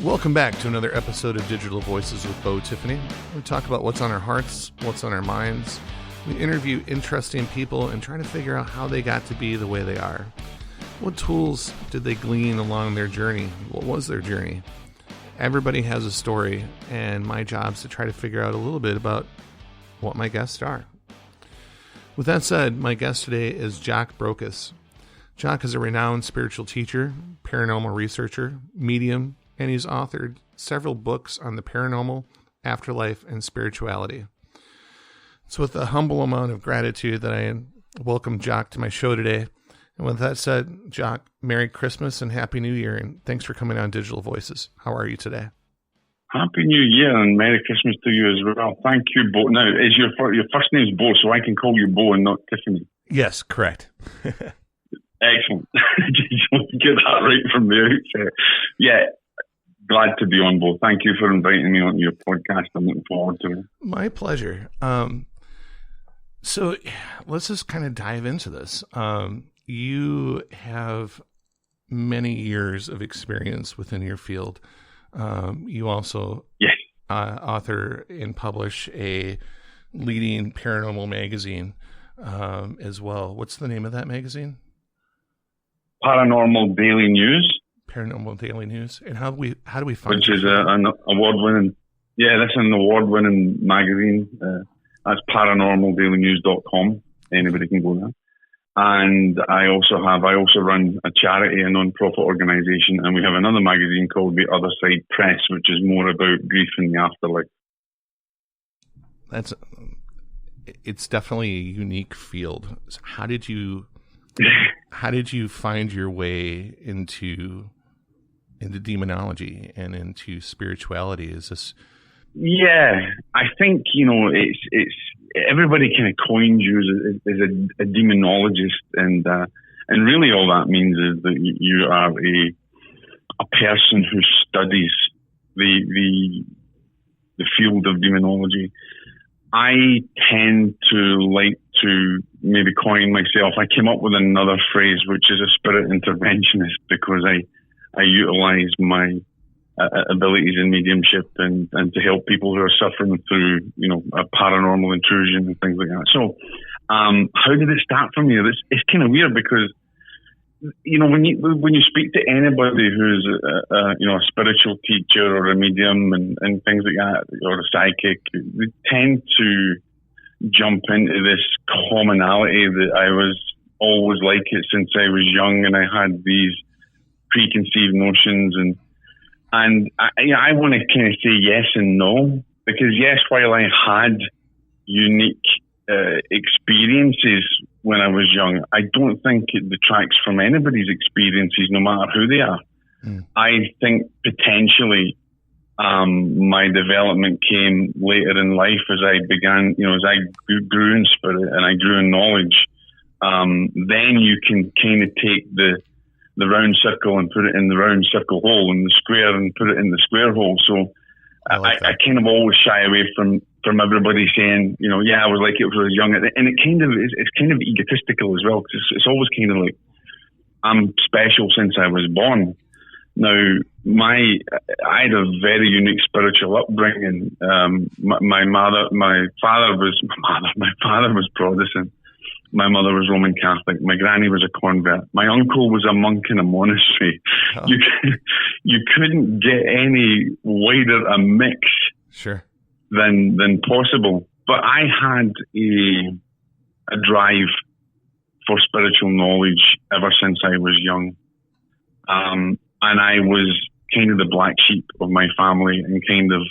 Welcome back to another episode of Digital Voices with Bo Tiffany. We talk about what's on our hearts, what's on our minds. We interview interesting people and try to figure out how they got to be the way they are. What tools did they glean along their journey? What was their journey? Everybody has a story, and my job is to try to figure out a little bit about what my guests are. With that said, my guest today is Jock Brocas. Jock is a renowned spiritual teacher, paranormal researcher, medium, and he's authored several books on the paranormal, afterlife, and spirituality. It's with a humble amount of gratitude that I welcome Jock to my show today. And with that said, Jock, Merry Christmas and Happy New Year, and thanks for coming on Digital Voices. How are you today? Happy New Year and Merry Christmas to you as well. Thank you, Bo. Now, is your first name is Bo, so I can call you Bo and not Tiffany? Yes, correct. Excellent. Just want to get that right from the outset. Yeah. Glad to be on, Bo. Thank you for inviting me on your podcast. I'm looking forward to it. My pleasure. So let's just kind of dive into this. You have many years of experience within your field. You also author and publish a leading paranormal magazine as well. What's the name of that magazine? Paranormal Daily News. Paranormal Daily News. And how do we find which is an award-winning, that's an award-winning magazine. That's paranormaldailynews.com. Anybody can go there. And I also run a charity, a non-profit organization, and we have another magazine called The Other Side Press, which is more about grief in the afterlife. It's definitely a unique field. How did you find your way into demonology and into spirituality? Is this? Yeah, I think, it's everybody kind of coins you as a demonologist, and really all that means is that you are a person who studies the field of demonology. I tend to like to maybe coin myself. I came up with another phrase, which is a spirit interventionist, because I utilize my abilities in mediumship and to help people who are suffering through, a paranormal intrusion and things like that. So, how did it start for me? It's kind of weird because, when you speak to anybody who's a spiritual teacher or a medium and things like that, or a psychic, they tend to jump into this commonality that I was always like it since I was young, and I had these preconceived notions, and I want to kind of say yes and no, because yes, while I had unique experiences when I was young, I don't think it detracts from anybody's experiences, no matter who they are. I think potentially my development came later in life as I began, as I grew in spirit and I grew in knowledge. Then you can kind of take the round circle and put it in the round circle hole, and the square and put it in the square hole. So I kind of always shy away from everybody saying, I was like it when I was young. And it's kind of egotistical as well, because it's always kind of like, I'm special since I was born. Now, I had a very unique spiritual upbringing. My father was Protestant. My mother was Roman Catholic. My granny was a convert. My uncle was a monk in a monastery. Oh. You couldn't get any wider a mix than possible. But I had a drive for spiritual knowledge ever since I was young. And I was kind of the black sheep of my family, and kind of,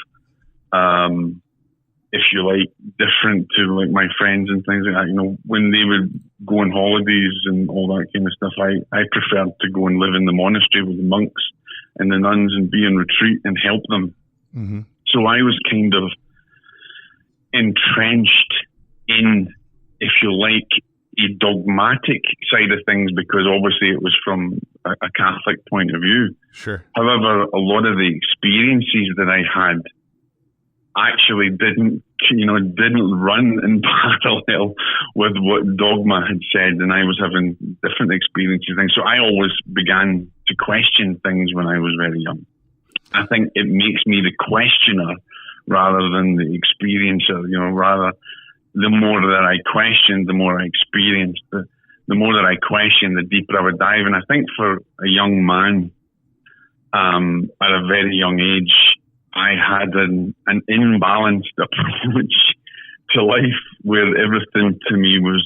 if you like, different to like my friends and things like that. When they would go on holidays and all that kind of stuff, I preferred to go and live in the monastery with the monks and the nuns and be in retreat and help them. Mm-hmm. So I was kind of entrenched in, if you like, a dogmatic side of things, because obviously it was from a Catholic point of view. Sure. However, a lot of the experiences that I had actually didn't run in parallel with what dogma had said, and I was having different experiences. So I always began to question things when I was very young. I think it makes me the questioner rather than the experiencer. Rather, the more that I questioned, the more I experienced. The more that I questioned, the deeper I would dive. And I think for a young man, at a very young age, I had an imbalanced approach to life, where everything to me was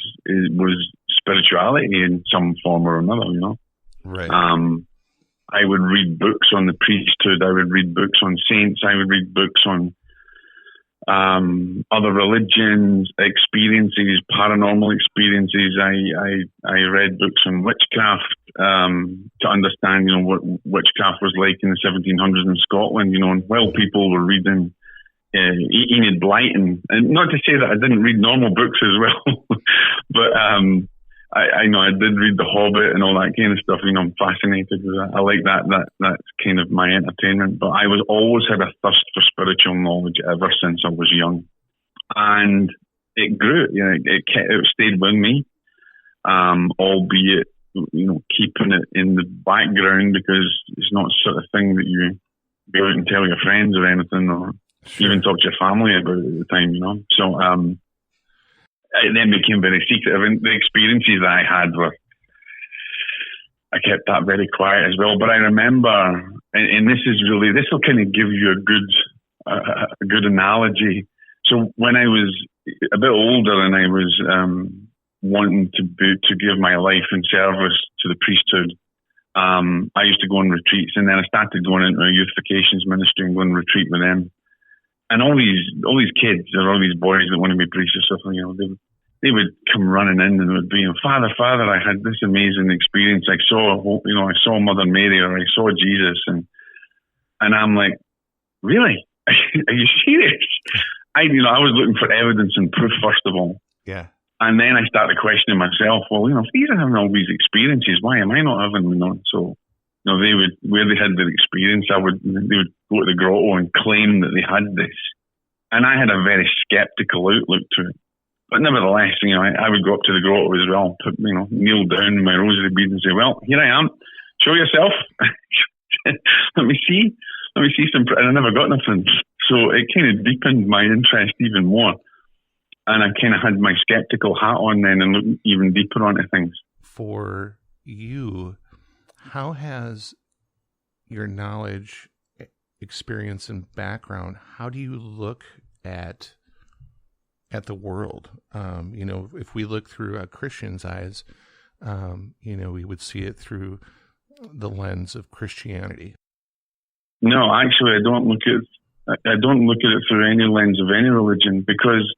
spirituality in some form or another. Right. I would read books on the priesthood. I would read books on saints. I would read books on other religions, experiences, paranormal experiences. I read books on witchcraft to understand, what witchcraft was like in the 1700s in Scotland. And while people were reading enlightens, and not to say that I didn't read normal books as well, but I know I did read The Hobbit and all that kind of stuff. I'm fascinated with that. I like that. That's kind of my entertainment. But I always had a thirst for spiritual knowledge ever since I was young, and it grew. It stayed with me, albeit keeping it in the background, because it's not the sort of thing that you go out and tell your friends or anything, or even talk to your family about at the time. So. It then became very secretive, and the experiences that I had I kept that very quiet as well. But I remember, and this will kind of give you a good analogy. So when I was a bit older and I was wanting to give my life in service to the priesthood, I used to go on retreats, and then I started going into a youth vacations ministry and going on retreat with them. And all these kids, or all these boys that want to be priests or something, they would come running in and would be, Father, I had this amazing experience. I saw Mother Mary, or I saw Jesus, and I'm like, really? Are you serious? I was looking for evidence and proof first of all. Yeah. And then I started questioning myself. Well, if these are having all these experiences, why am I not having them? So. They would, where they had their experience, they would go to the grotto and claim that they had this. And I had a very skeptical outlook to it. But nevertheless, I would go up to the grotto as well, kneel down in my rosary bead and say, well, here I am. Show yourself. Let me see some, and I never got nothing. So it kind of deepened my interest even more. And I kind of had my skeptical hat on then and looked even deeper onto things. For you, how has your knowledge, experience, and background, how do you look at the world? If we look through a Christian's eyes, we would see it through the lens of Christianity. No, actually, I don't look at it through any lens of any religion, because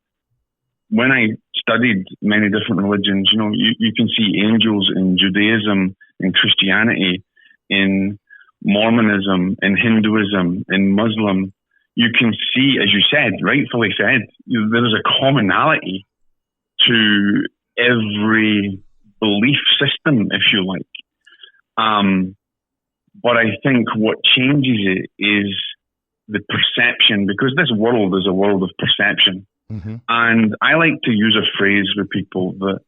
when I studied many different religions, you can see angels in Judaism, in Christianity, in Mormonism, in Hinduism, in Muslim. You can see, as you said, rightfully said, there's a commonality to every belief system, if you like. But I think what changes it is the perception, because this world is a world of perception. Mm-hmm. And I like to use a phrase with people that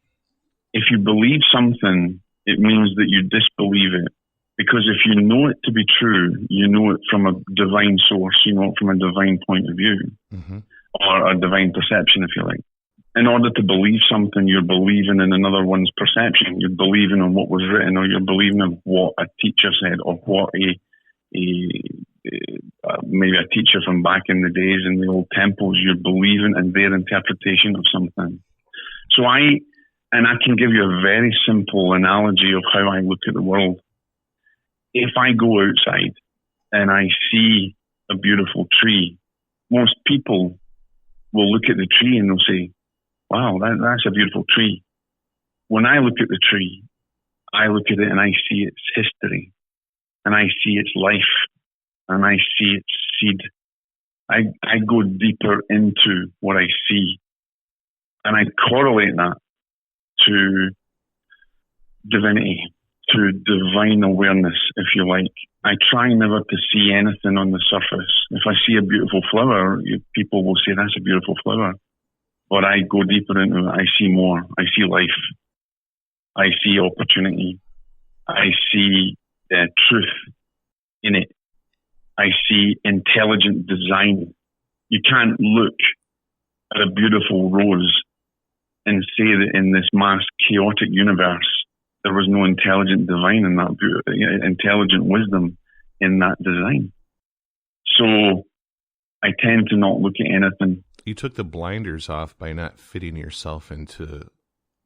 if you believe something, it means that you disbelieve it. Because if you know it to be true, you know it from a divine source, you know it from a divine point of view, mm-hmm. or a divine perception, if you like. In order to believe something, you're believing in another one's perception. You're believing in what was written, or you're believing in what a teacher said, or what maybe a teacher from back in the days in the old temples. You're believing in their interpretation of something. So I can give you a very simple analogy of how I look at the world. If I go outside and I see a beautiful tree, most people will look at the tree and they'll say, wow, that's a beautiful tree. When I look at the tree, I look at it and I see its history, and I see its life, and I see its seed. I go deeper into what I see, and I correlate that to divinity, to divine awareness, if you like. I try never to see anything on the surface. If I see a beautiful flower, people will say, that's a beautiful flower. But I go deeper into it. I see more. I see life. I see opportunity. I see truth in it. I see intelligent design. You can't look at a beautiful rose and say that in this mass chaotic universe, there was no intelligent design in that, intelligent wisdom in that design. So I tend to not look at anything. You took the blinders off by not fitting yourself into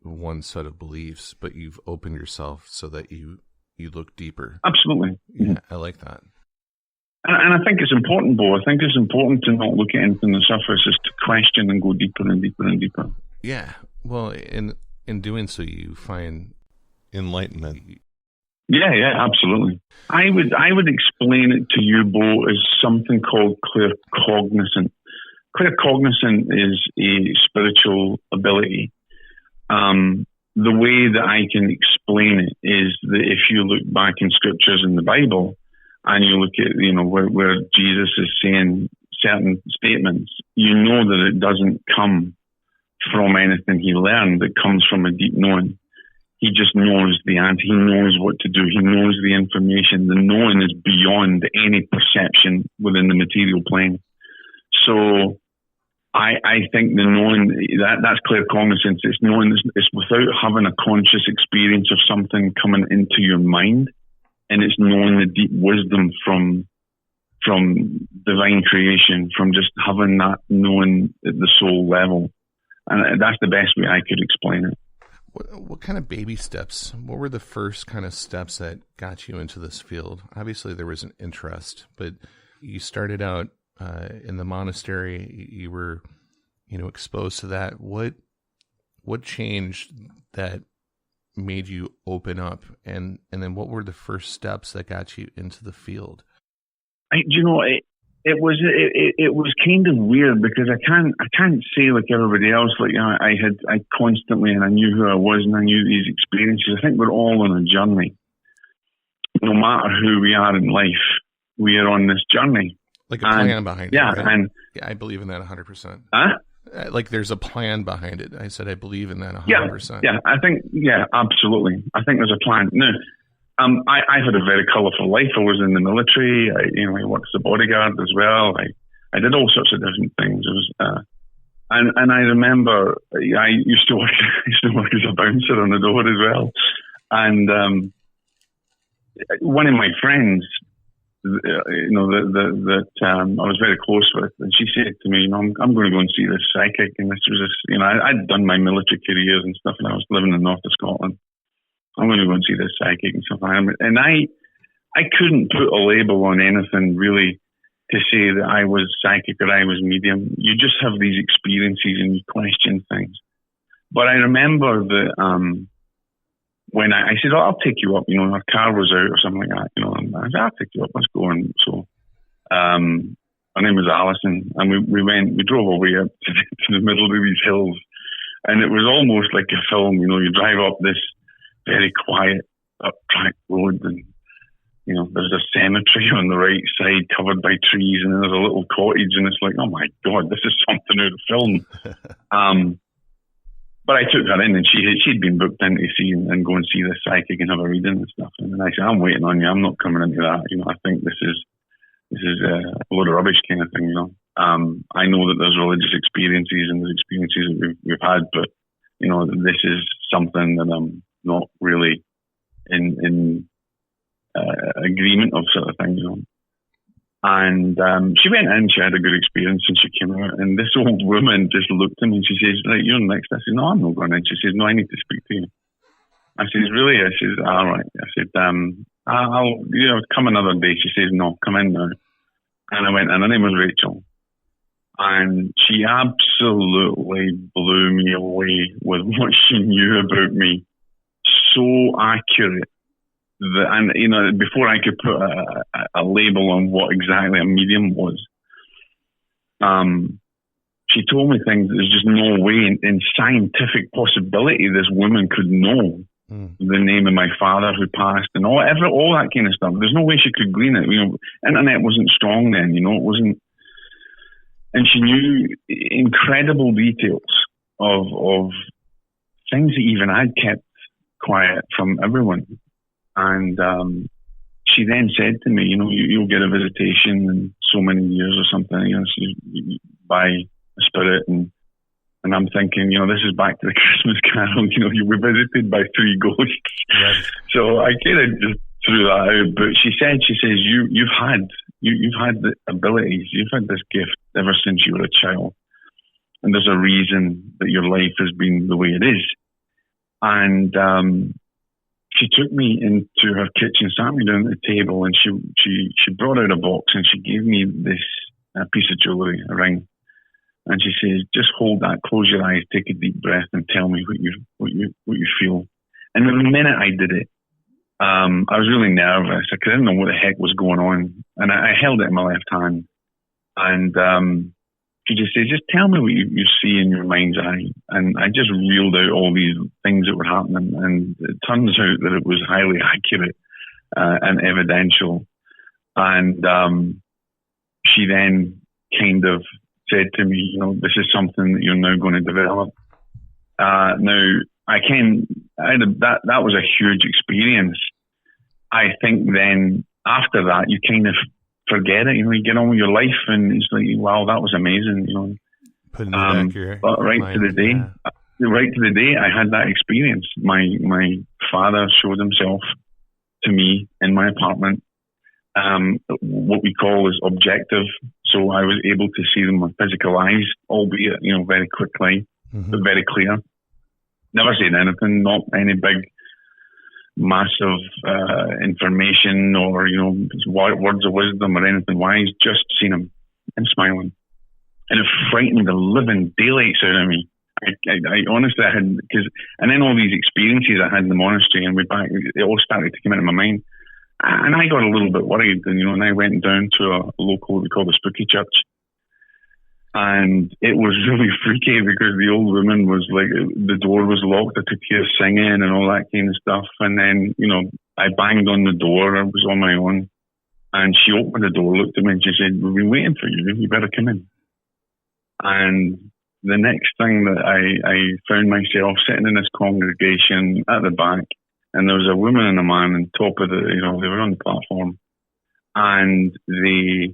one set of beliefs, but you've opened yourself so that you look deeper. Absolutely. Yeah, I like that. And I think it's important, Bo. I think it's important to not look at anything on the surface, is to question and go deeper and deeper and deeper. Yeah. Well, in doing so, you find enlightenment. Yeah, absolutely. I would explain it to you, Bo, as something called claircognizant. Claircognizant is a spiritual ability. The way that I can explain it is that if you look back in scriptures in the Bible and you look at, where Jesus is saying certain statements, you know that it doesn't come from anything he learned. It comes from a deep knowing. He just knows the answer. He knows what to do. He knows the information. The knowing is beyond any perception within the material plane. So I think the knowing, that's claircognizance. It's knowing, it's without having a conscious experience of something coming into your mind, and it's knowing the deep wisdom from divine creation, from just having that knowing at the soul level. And that's the best way I could explain it. What kind of baby steps? What were the first kind of steps that got you into this field? Obviously, there was an interest, but you started out in the monastery. You were, exposed to that. What changed that made you open up, and then what were the first steps that got you into the field? It was kind of weird because I can't say like everybody else. Like I constantly, and I knew who I was, and I knew these experiences. I think we're all on a journey. No matter who we are in life, we are on this journey. Like a plan behind it. Right? And I believe in that 100%. Huh? Like there's a plan behind it. I said I believe in that 100%. Yeah, I think absolutely. I think there's a plan. Now, I had a very colourful life. I was in the military. I worked as a bodyguard as well. I did all sorts of different things. It was, and I remember I used to work as a bouncer on the door as well. And one of my friends, that I was very close with, and she said to me, I'm going to go and see this psychic. And this was I'd done my military careers and stuff, and I was living in the north of Scotland. I'm going to go and see this psychic and stuff. And I couldn't put a label on anything really to say that I was psychic or I was medium. You just have these experiences and you question things. But I remember that when I said, I'll take you up, our car was out or something like that, and I said, I'll take you up, let's go. And so her name was Alison, and we drove away up to the middle of these hills, and it was almost like a film. You drive up this very quiet up-track road, and there's a cemetery on the right side covered by trees, and then there's a little cottage, and it's like, oh my God, this is something out of film. But I took her in, and she'd been booked in to see and go and see this psychic and have a reading and stuff. And I said, I'm waiting on you. I'm not coming into that. I think this is a load of rubbish kind of thing. I know that there's religious experiences and there's experiences that we've had, but this is something that I'm not really in agreement of, sort of thing. And she went in, she had a good experience, and she came out, and this old woman just looked at me and she says, right, you're next. I said, no, I'm not going in. She says, no, I need to speak to you. I says, really? I says, all right. I said, I'll come another day. She says, no, come in now. And I went, and her name was Rachel. And she absolutely blew me away with what she knew about me. So accurate. Before I could put a label on what exactly a medium was, she told me things that there's just no way in scientific possibility this woman could know the name of my father who passed and all that kind of stuff. There's no way she could glean it. Internet wasn't strong then, it wasn't. And she knew incredible details of things that even I'd kept quiet from everyone. And she then said to me, you'll get a visitation in so many years or something, by a spirit. And I'm thinking, this is back to the Christmas Carol, you were visited by 3 ghosts. Yes. So I kind of just threw that out. But she says, you've had the abilities, you've had this gift ever since you were a child. And there's a reason that your life has been the way it is. And she took me into her kitchen, sat me down at the table, and she brought out a box and she gave me this piece of jewellery, a ring. And she says, just hold that, close your eyes, take a deep breath, and tell me what you feel. And the minute I did it, I was really nervous. I didn't know what the heck was going on. And I held it in my left hand. And she just says, just tell me what you see in your mind's eye. And I just reeled out all these things that were happening. And it turns out that it was highly accurate and evidential. And she then kind of said to me, this is something that you're now going to develop. Now, that was a huge experience. I think then after that, you kind of forget it. You get on with your life, and it's like, wow, that was amazing. Putting it back here. But right to the day I had that experience. My father showed himself to me in my apartment. What we call is objective. So I was able to see them with physical eyes, albeit, very quickly, but very clear. Never said anything, not any big, massive information or, words of wisdom or anything wise, just seen him and smiling. And it frightened the living daylights out of me. I honestly had, and then all these experiences I had in the monastery and it all started to come into my mind. And I got a little bit worried, and I went down to a local, what we call the Spooky Church. And it was really freaky because the old woman was like, the door was locked, I could hear singing and all that kind of stuff. And then, I banged on the door, I was on my own. And she opened the door, looked at me and she said, we've been waiting for you, you better come in. And the next thing that I found myself sitting in this congregation at the back, and there was a woman and a man on top of they were on the platform, and they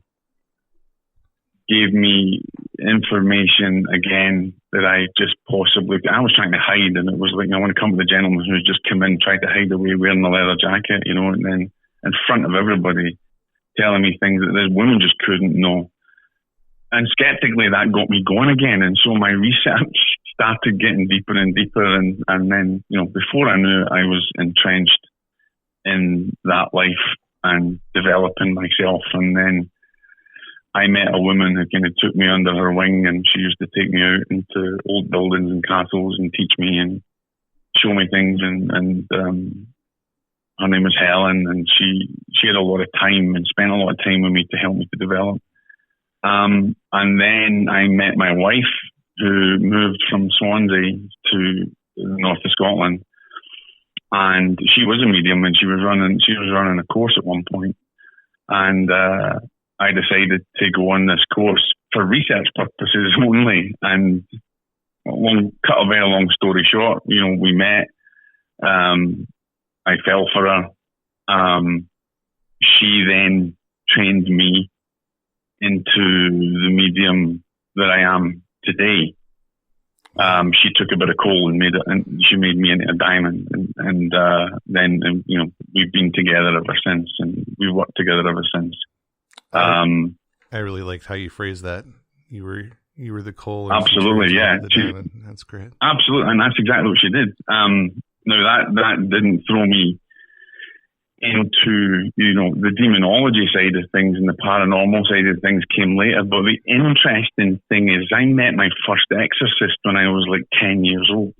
gave me information again that I was trying to hide, and it was like, I want to come to the gentleman who's just come in, tried to hide away wearing the leather jacket, and then in front of everybody telling me things that this woman just couldn't know. And skeptically, that got me going again. And so my research started getting deeper and deeper. And then, before I knew it, I was entrenched in that life and developing myself. And then I met a woman who kind of took me under her wing, and she used to take me out into old buildings and castles and teach me and show me things. And her name was Helen, and she had a lot of time and spent a lot of time with me to help me to develop. And then I met my wife, who moved from Swansea to the north of Scotland, and she was a medium, and she was running a course at one point, and I decided to go on this course for research purposes only. And cut a very long story short, we met. I fell for her. She then trained me into the medium that I am today. She took a bit of coal and she made me into a diamond, and then we've been together ever since, and we've worked together ever since. I really liked how you phrased that. You were the coal. Absolutely, yeah. That's great. Absolutely, and that's exactly what she did. Now that didn't throw me into the demonology side of things, and the paranormal side of things came later. But the interesting thing is, I met my first exorcist when I was like 10 years old.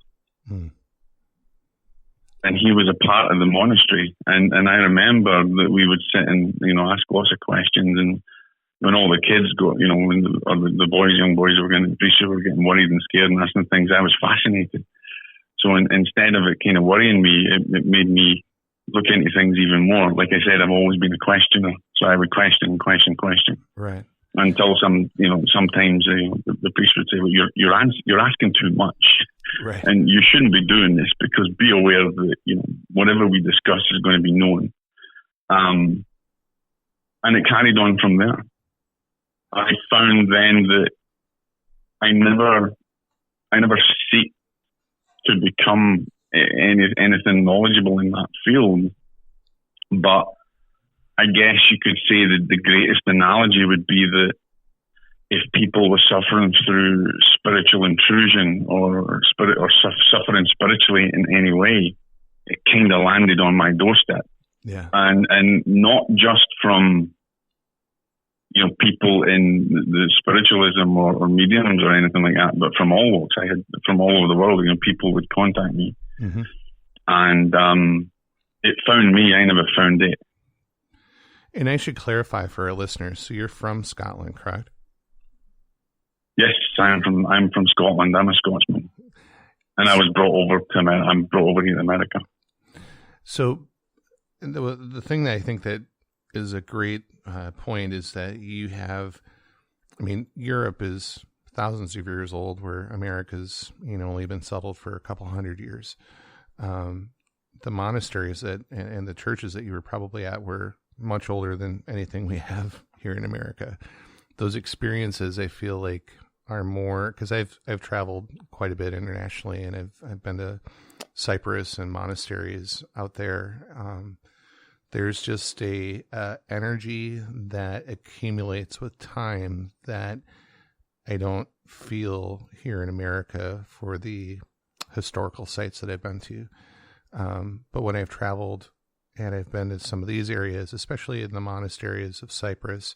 And he was a part of the monastery, and I remember that we would sit and ask lots of questions, and when all the kids got the young boys were getting worried and scared and asking things, I was fascinated. So instead of it kind of worrying me, it made me look into things even more. Like I said, I've always been a questioner, so I would question. Right. Until sometimes the priest would say, "Well, you're asking too much, right, and you shouldn't be doing this, because be aware that whatever we discuss is going to be known." And it carried on from there. I found then that I never seek to become anything knowledgeable in that field. But I guess you could say that the greatest analogy would be that if people were suffering through spiritual intrusion or suffering spiritually in any way, it kind of landed on my doorstep. Yeah. And not just from, people in the spiritualism or mediums or anything like that, but from all walks. I had from all over the world, people would contact me. Mm-hmm. And it found me, I never found it. And I should clarify for our listeners, so you're from Scotland, correct? Yes, I'm from Scotland. I'm a Scotsman. And I was brought over here to America. So the thing that I think that is a great point is that you have, Europe is thousands of years old, where America's, only been settled for a couple hundred years. The monasteries and the churches that you were probably at were much older than anything we have here in America. Those experiences, I feel like, are more, because I've traveled quite a bit internationally, and I've been to Cyprus and monasteries out there. There's just a energy that accumulates with time that I don't feel here in America for the historical sites that I've been to. But when I've traveled and I've been to some of these areas, especially in the monasteries of Cyprus,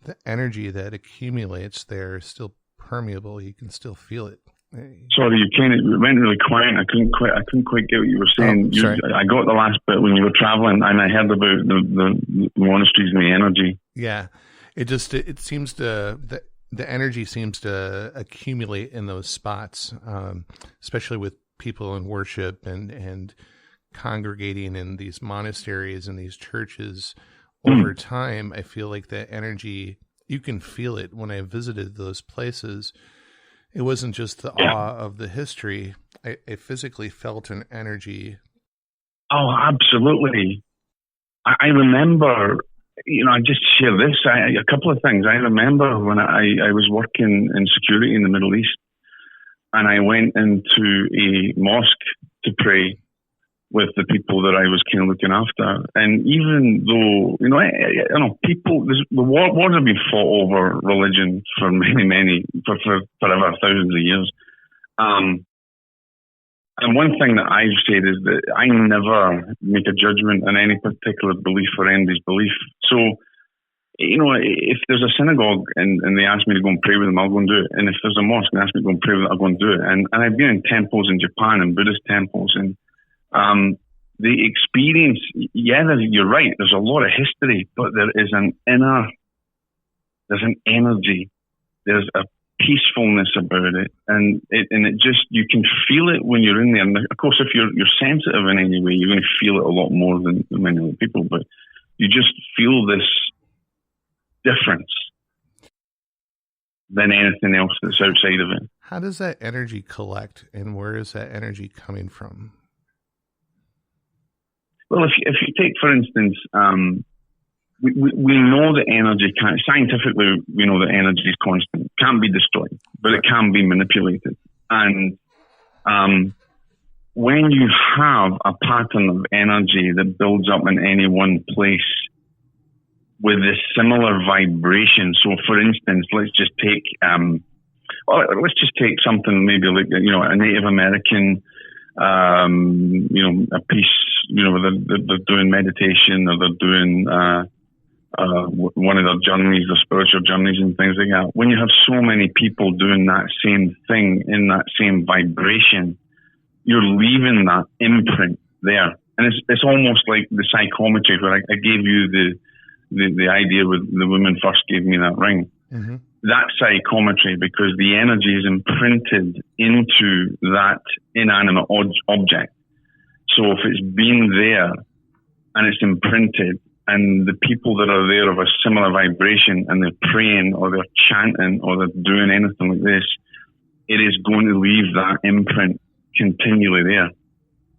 the energy that accumulates there is still permeable. You can still feel it. Sorry, it went really quiet. I couldn't quite get what you were saying. I got the last bit when you were traveling, and I heard about the monasteries and the energy. Yeah, it seems to the energy seems to accumulate in those spots, especially with people in worship and congregating in these monasteries and these churches. Over time, I feel like that energy, you can feel it. When I visited those places, it wasn't just the awe of the history. I physically felt an energy. Oh, absolutely. I remember, I just share this, a couple of things. I remember when I was working in security in the Middle East, and I went into a mosque to pray with the people that I was kind of looking after. And even though, people, the wars have been fought over religion for for forever, thousands of years. And one thing that I've said is that I never make a judgment on any particular belief or anybody's belief. So, if there's a synagogue and they ask me to go and pray with them, I'll go and do it. And if there's a mosque and they ask me to go and pray with them, I'll go and do it. And I've been in temples in Japan and Buddhist temples, and the experience, you're right, there's a lot of history, but there's an energy, there's a peacefulness about it, and it just, you can feel it when you're in there. And of course, if you're sensitive in any way, you're going to feel it a lot more than many other people, but you just feel this difference than anything else that's outside of it. How does that energy collect, and where is that energy coming from? Well, if you take, for instance, we know that energy scientifically, we know that energy is constant, can't be destroyed, but it can be manipulated. And when you have a pattern of energy that builds up in any one place with a similar vibration, so for instance, let's just take something maybe like, a Native American, a piece, where they're doing meditation, or they're doing one of their journeys, their spiritual journeys and things like that. When you have so many people doing that same thing in that same vibration, you're leaving that imprint there. And it's almost like the psychometry where I gave you the idea with the woman first gave me that ring. Mm-hmm. That psychometry, because the energy is imprinted into that inanimate object. So if it's been there and it's imprinted, and the people that are there of a similar vibration, and they're praying or they're chanting or they're doing anything like this, it is going to leave that imprint continually there.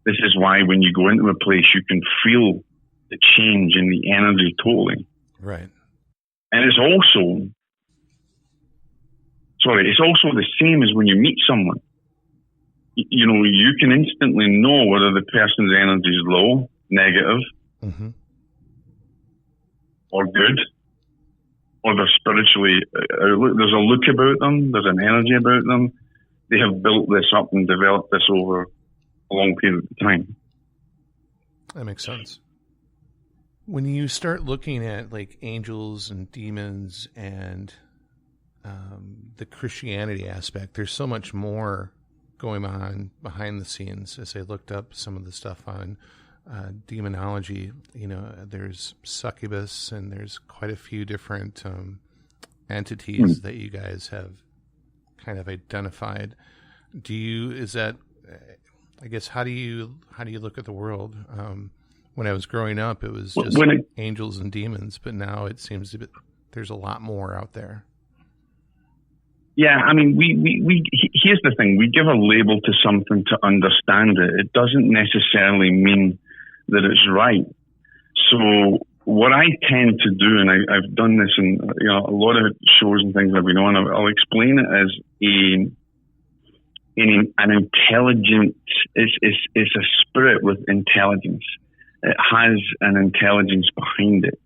This is why when you go into a place, you can feel the change in the energy totally. Right. And it's also the same as when you meet someone. You know, you can instantly know whether the person's energy is low, negative, mm-hmm. or good, or they're spiritually, there's a look about them, there's an energy about them. They have built this up and developed this over a long period of time. That makes sense. When you start looking at like angels and demons and the Christianity aspect, there's so much more going on behind the scenes. As I looked up some of the stuff on demonology, you know, there's succubus and there's quite a few different entities that you guys have kind of identified. I guess, how do you look at the world? When I was growing up, it was just angels and demons, but now it seems to be there's a lot more out there. Yeah, I mean, we here's the thing: we give a label to something to understand it. It doesn't necessarily mean that it's right. So what I tend to do, and I've done this in a lot of shows and things I've been on, I'll explain it as an intelligent. It's a spirit with intelligence. It has an intelligence behind it.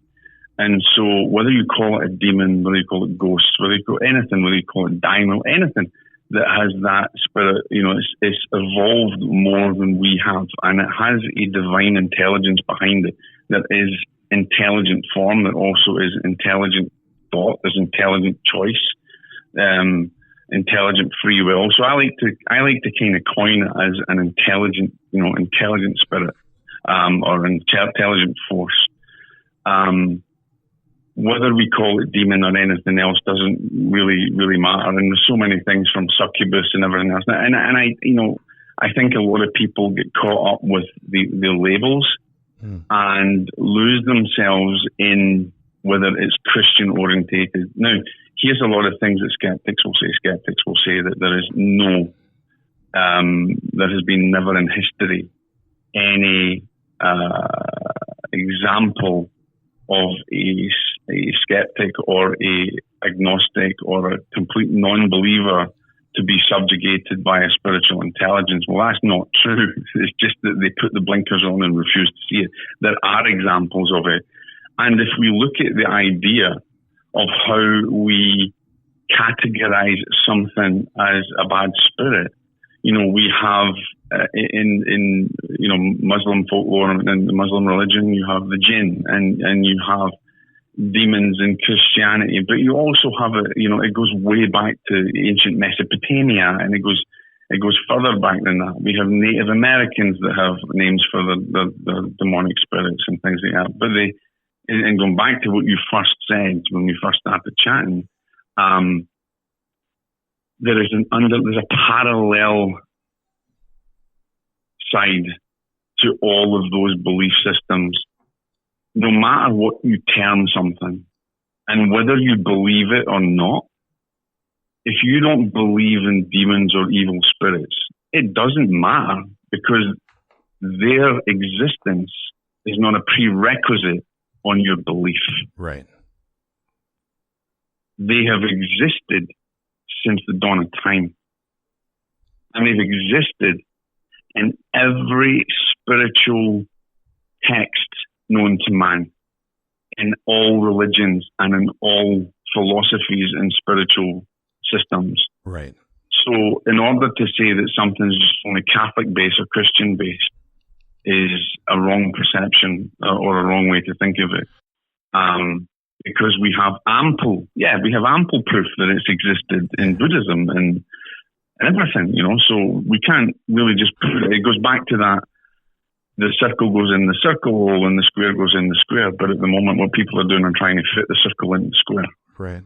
And so whether you call it a demon, whether you call it ghosts, whether you call it anything, whether you call it daimon, anything that has that spirit, you know, it's evolved more than we have. And it has a divine intelligence behind it that is intelligent form, that also is intelligent thought, there's intelligent choice, intelligent free will. So I like to kind of coin it as an intelligent spirit, or an intelligent force. Whether we call it demon or anything else doesn't really matter. And there's so many things from succubus and everything else. And I think a lot of people get caught up with the labels and lose themselves in whether it's Christian orientated. Now, here's a lot of things that skeptics will say. Skeptics will say that there is there has been never in history any example of a skeptic or a agnostic or a complete non-believer to be subjugated by a spiritual intelligence. Well, that's not true. It's just that they put the blinkers on and refuse to see it. There are examples of it. And if we look at the idea of how we categorize something as a bad spirit, you know, we have in Muslim folklore and the Muslim religion, you have the jinn and you have demons in Christianity, but you also have it goes way back to ancient Mesopotamia, and it goes further back than that. We have Native Americans that have names for the demonic spirits and things like that. But and going back to what you first said when we first started chatting, there's a parallel side to all of those belief systems. No matter what you term something, and whether you believe it or not, if you don't believe in demons or evil spirits, it doesn't matter, because their existence is not a prerequisite on your belief. Right. They have existed since the dawn of time. And they've existed in every spiritual text known to man, in all religions and in all philosophies and spiritual systems. Right. So in order to say that something's just only Catholic based or Christian based is a wrong perception or a wrong way to think of it. Because we have ample proof that it's existed in Buddhism and everything, so we can't really just put it. It goes back to that. The circle goes in the circle and the square goes in the square. But at the moment, what people are doing are trying to fit the circle in the square. Right.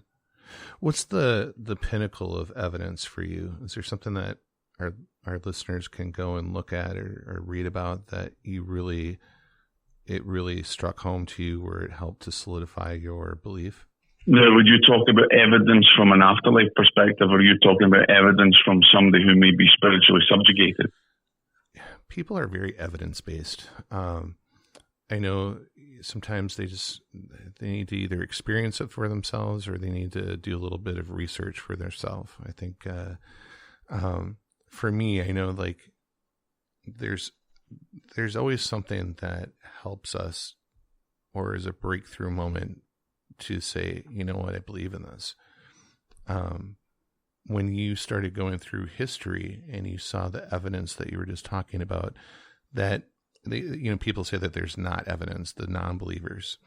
What's the pinnacle of evidence for you? Is there something that our listeners can go and look at or read about that it really struck home to you, where it helped to solidify your belief? Now, would you talk about evidence from an afterlife perspective, or are you talking about evidence from somebody who may be spiritually subjugated? People are very evidence-based. I know sometimes they need to either experience it for themselves or they need to do a little bit of research for themselves. I think for me, I know like there's always something that helps us or is a breakthrough moment to say, you know what, I believe in this. When you started going through history and you saw the evidence that you were just talking about, that people say that there's not evidence, the non-believers,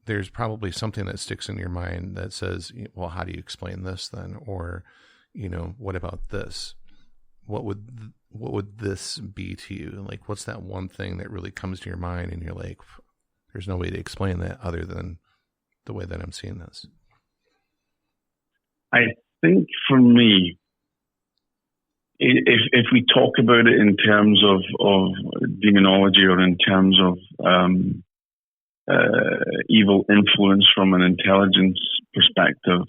there's probably something that sticks in your mind that says, well, how do you explain this then? Or, what about this? What would this be to you? Like, what's that one thing that really comes to your mind and you're like, there's no way to explain that other than the way that I'm seeing this? I think for me, if we talk about it in terms of demonology or in terms of evil influence from an intelligence perspective,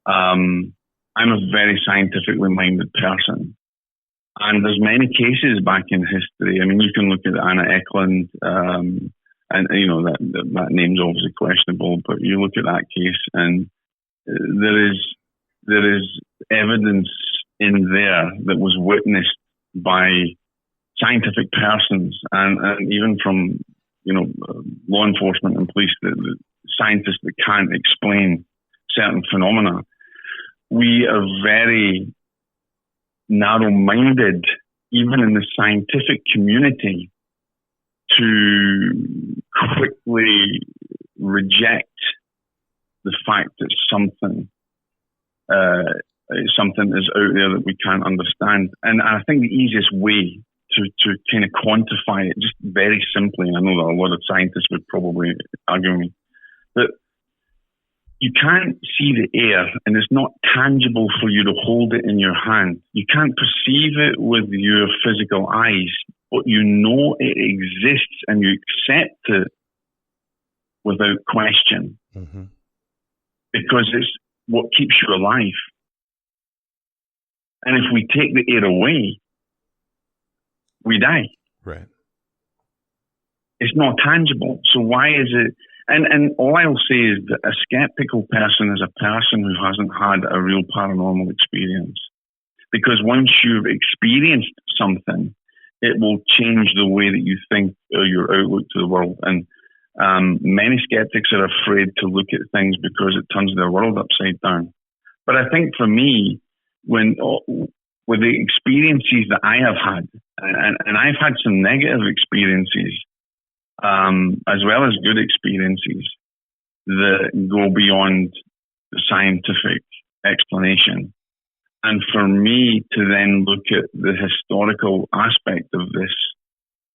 I'm a very scientifically minded person. And there's many cases back in history. I mean, you can look at Anna Eklund, and that name's obviously questionable, but you look at that case and there is evidence in there that was witnessed by scientific persons and even from law enforcement and police, the scientists that can't explain certain phenomena. We are very narrow-minded, even in the scientific community, to quickly reject the fact that something is out there that we can't understand. And I think the easiest way to kind of quantify it, just very simply, and I know that a lot of scientists would probably argue with me, but you can't see the air and it's not tangible for you to hold it in your hand. You can't perceive it with your physical eyes, but you know it exists and you accept it without question. Mm-hmm. Because it's what keeps you alive. And if we take the air away, we die. Right. It's not tangible. So why is it? And all I'll say is that a skeptical person is a person who hasn't had a real paranormal experience. Because once you've experienced something, it will change the way that you think or your outlook to the world. And many skeptics are afraid to look at things because it turns their world upside down. But I think for me, with the experiences that I have had, and I've had some negative experiences, as well as good experiences that go beyond the scientific explanation. And for me to then look at the historical aspect of this,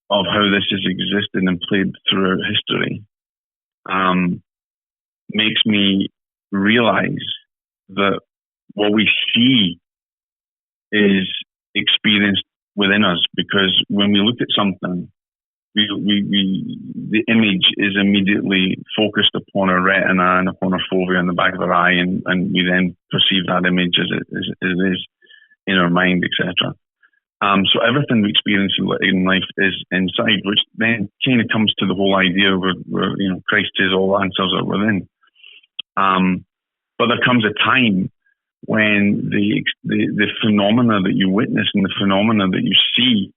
of how this has existed and played throughout history, makes me realize that what we see is experienced within us. Because when we look at something, the image is immediately focused upon our retina and upon our fovea in the back of our eye, and we then perceive that image as it is in our mind, etc. So everything we experience in life is inside, which then kind of comes to the whole idea where Christ says all answers are within. But there comes a time when the phenomena that you witness and the phenomena that you see,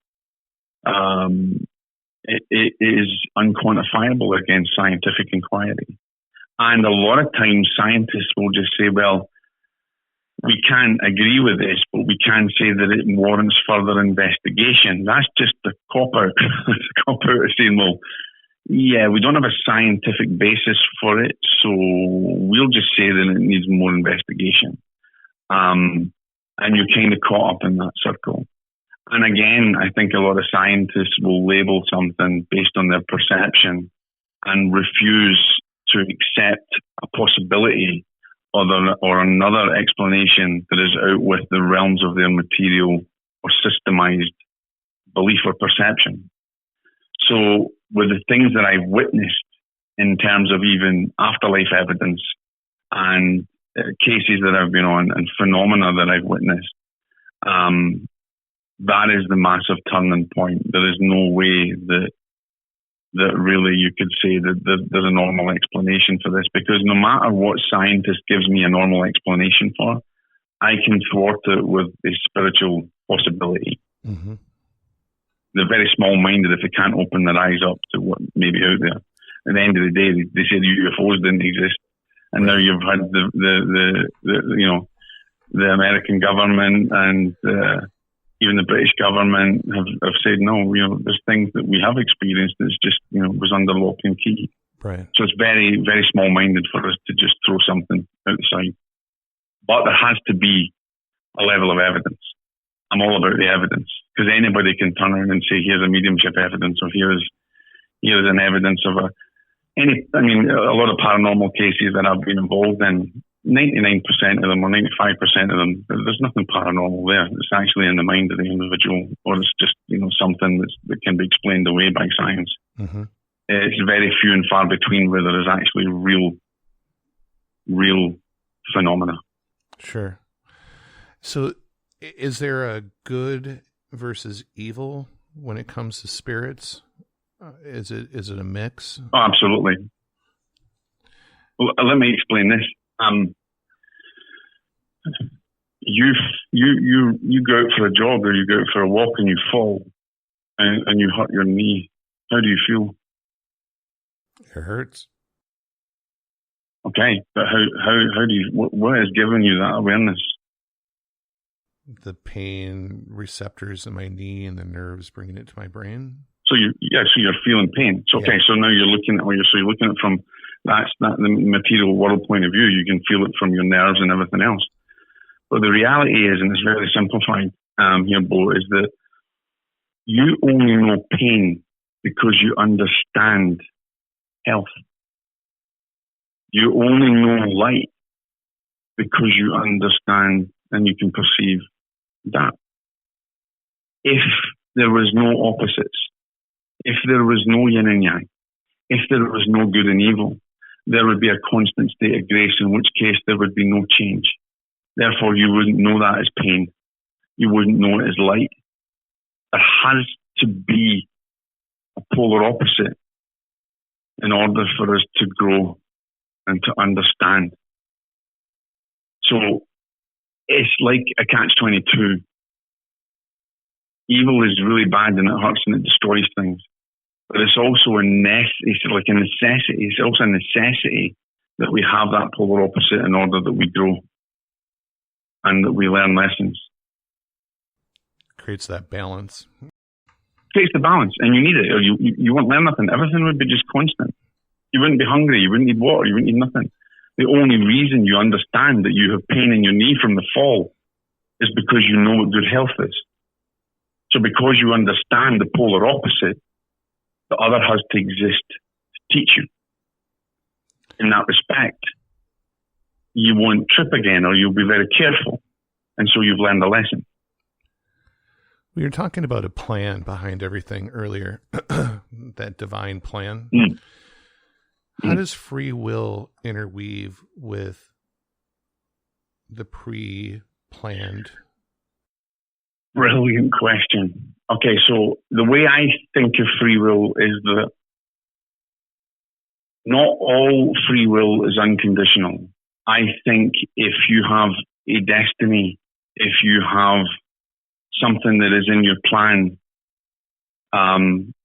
it is unquantifiable against scientific inquiry. And a lot of times scientists will just say, well, we can't agree with this, but we can say that it warrants further investigation. That's just a cop-out. It's a cop-out of saying, well, yeah, we don't have a scientific basis for it, so we'll just say that it needs more investigation. And you're kind of caught up in that circle. And again, I think a lot of scientists will label something based on their perception and refuse to accept a possibility or another explanation that is out with the realms of their material or systemized belief or perception. So with the things that I've witnessed in terms of even afterlife evidence and cases that I've been on and phenomena that I've witnessed, that is the massive turning point. There is no way that that really you could say that there's a normal explanation for this, because no matter what scientist gives me a normal explanation for, I can thwart it with a spiritual possibility. Mm-hmm. They're very small-minded if they can't open their eyes up to what may be out there. At the end of the day, they say the UFOs didn't exist, and now you've had the American government and even the British government have said no. There's things that we have experienced that's just was under lock and key. Right. So it's very, very small-minded for us to just throw something outside. But there has to be a level of evidence. I'm all about the evidence, because anybody can turn around and say, here's a mediumship evidence, or here's an evidence of a lot of paranormal cases that I've been involved in, 99% of them or 95% of them, there's nothing paranormal there. It's actually in the mind of the individual, or it's just, something that can be explained away by science. Mm-hmm. It's very few and far between where there is actually real phenomena. Sure. So is there a good versus evil when it comes to spirits? Is it a mix? Oh, absolutely. Well, let me explain this. You go out for a jog, or you go out for a walk and you fall and you hurt your knee. How do you feel? It hurts. Okay, but how do you? What is giving you that awareness? The pain receptors in my knee and the nerves bringing it to my brain. So you're feeling pain. So okay, so now you're looking at you're looking at it from the material world point of view. You can feel it from your nerves and everything else. But the reality is, and it's very simplified here, Bo, is that you only know pain because you understand health. You only know light because you understand and you can perceive that. If there was no opposites, if there was no yin and yang, if there was no good and evil, there would be a constant state of grace, in which case there would be no change. Therefore, you wouldn't know that as pain. You wouldn't know it as light. There has to be a polar opposite in order for us to grow and to understand. So it's like a catch-22. Evil is really bad and it hurts and it destroys things. But it's also it's like a necessity. It's also a necessity that we have that polar opposite in order that we grow and that we learn lessons. Creates that balance. Creates the balance, and you need it, or you won't learn nothing. Everything would be just constant. You wouldn't be hungry. You wouldn't need water. You wouldn't need nothing. The only reason you understand that you have pain in your knee from the fall is because you know what good health is. So because you understand the polar opposite, the other has to exist to teach you. In that respect, you won't trip again, or you'll be very careful. And so you've learned a lesson. We were talking about a plan behind everything earlier, that divine plan. How does free will interweave with the pre-planned? Brilliant question. Okay, so the way I think of free will is that not all free will is unconditional. I think if you have a destiny, if you have something that is in your plan,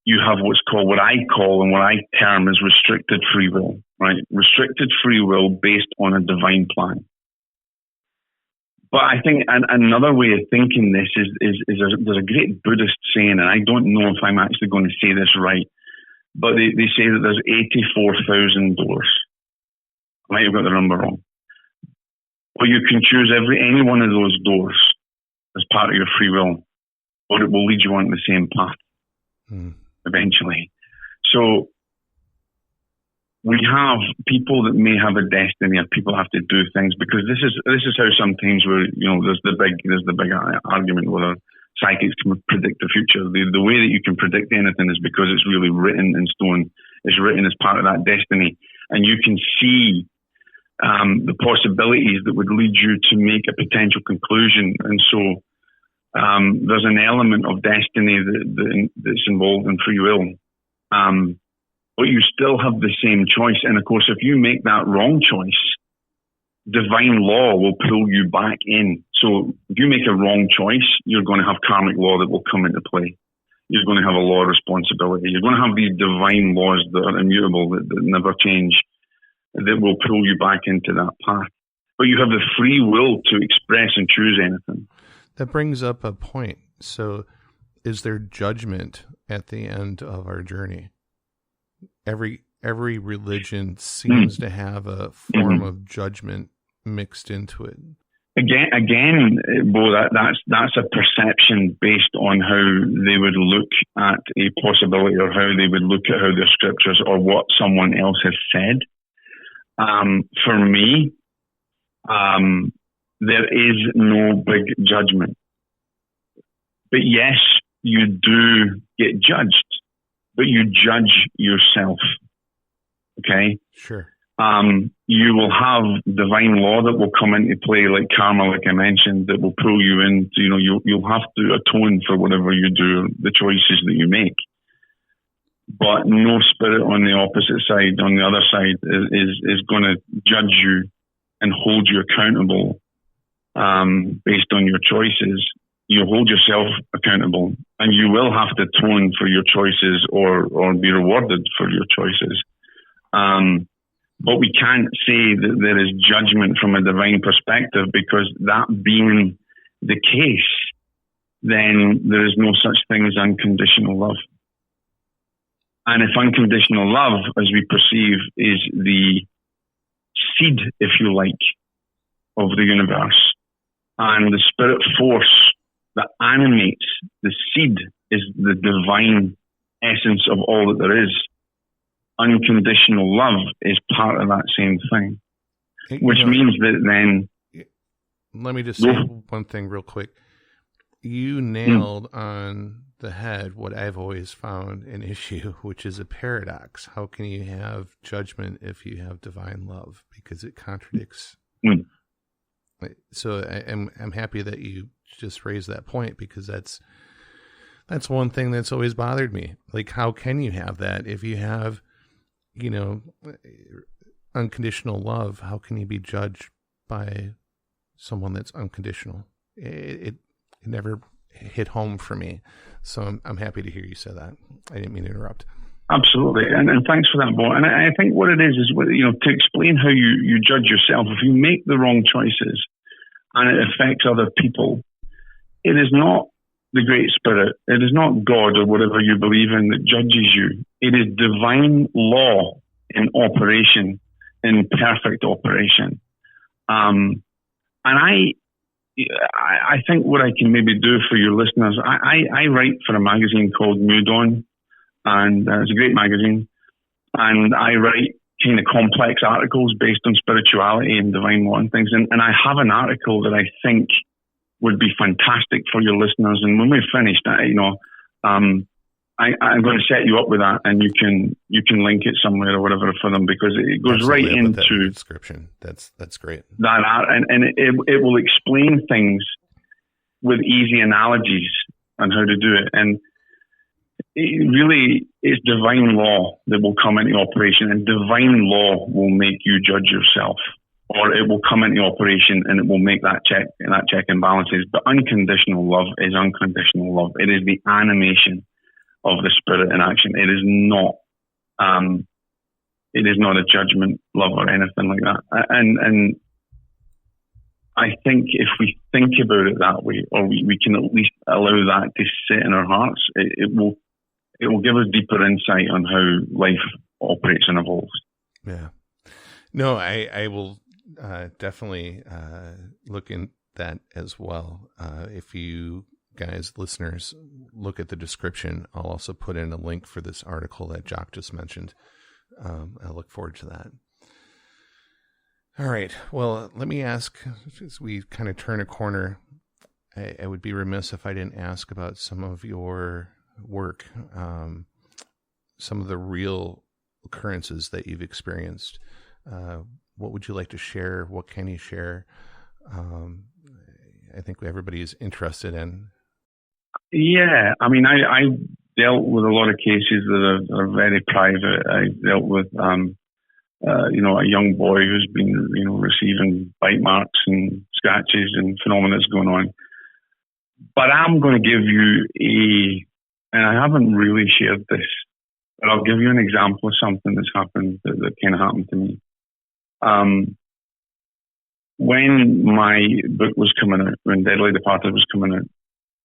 you have what I call and what I term as restricted free will, right? Restricted free will based on a divine plan. But I think another way of thinking this is there's a great Buddhist saying, and I don't know if I'm actually going to say this right, but they say that there's 84,000 doors. I might have got the number wrong. But you can choose any one of those doors as part of your free will, or it will lead you on the same path eventually. So we have people that may have a destiny, or people have to do things, because this is how sometimes there's the big argument whether psychics can predict the future. The way that you can predict anything is because it's really written in stone. It's written as part of that destiny, and you can see the possibilities that would lead you to make a potential conclusion. And so there's an element of destiny that's involved in free will. but you still have the same choice. And of course, if you make that wrong choice, divine law will pull you back in. So if you make a wrong choice, you're going to have karmic law that will come into play. You're going to have a law of responsibility. You're going to have these divine laws that are immutable, that never change, that will pull you back into that path. But you have the free will to express and choose anything. That brings up a point. So is there judgment at the end of our journey? Every religion seems to have a form of judgment mixed into it. Again, Bo, that's a perception based on how they would look at a possibility, or how they would look at how their scriptures or what someone else has said. For me, there is no big judgment. But yes, you do get judged, but you judge yourself. Okay? Sure. You will have divine law that will come into play, like karma, like I mentioned, that will pull you into, you'll have to atone for whatever you do, the choices that you make. But no spirit on the opposite side, on the other side, is going to judge you and hold you accountable based on your choices. You hold yourself accountable, and you will have to atone for your choices or be rewarded for your choices. But we can't say that there is judgment from a divine perspective, because that being the case, then there is no such thing as unconditional love. And if unconditional love, as we perceive, is the seed, if you like, of the universe, and the spirit force that animates the seed is the divine essence of all that there is, unconditional love is part of that same thing, which means that then... Let me just say one thing real quick. You nailed on the head what I've always found an issue, which is a paradox. How can you have judgment if you have divine love? Because it contradicts. So I'm happy that you just raised that point, because that's one thing that's always bothered me. Like, how can you have that if you have, unconditional love? How can you be judged by someone that's unconditional? It never hit home for me. So I'm happy to hear you say that. I didn't mean to interrupt. Absolutely. And thanks for that, Bo. And I think what it is, to explain how you judge yourself, if you make the wrong choices and it affects other people, it is not the Great Spirit, it is not God or whatever you believe in that judges you. It is divine law in operation, in perfect operation. And I think what I can maybe do for your listeners, I write for a magazine called New Dawn, and it's a great magazine, and I write kind of complex articles based on spirituality and divine law and things, and I have an article that I think would be fantastic for your listeners, and when we're finished, I'm going to set you up with that, and you can link it somewhere or whatever for them, because it goes right into that description. That's great. That art, and it will explain things with easy analogies on how to do it. And it really is divine law that will come into operation, and divine law will make you judge yourself, or it will come into operation and it will make that check and balances. But unconditional love is unconditional love. It is the animation of the spirit in action. It is not a judgment love or anything like that. And I think if we think about it that way, or we can at least allow that to sit in our hearts, it will give us deeper insight on how life operates and evolves. Yeah. No, I will definitely look in that as well. If you guys, listeners, look at the description, I'll also put in a link for this article that Jock just mentioned. I look forward to that. All right. Well, let me ask, as we kind of turn a corner, I would be remiss if I didn't ask about some of your work, some of the real occurrences that you've experienced. What would you like to share? What can you share? I think everybody is interested in. Yeah, I mean, dealt with a lot of cases that are very private. I dealt with, a young boy who's been, receiving bite marks and scratches and phenomena that's going on. But I'm going to give you and I haven't really shared this, but I'll give you an example of something that's happened that kind of happened to me. When my book was coming out, when Deadly Departed was coming out,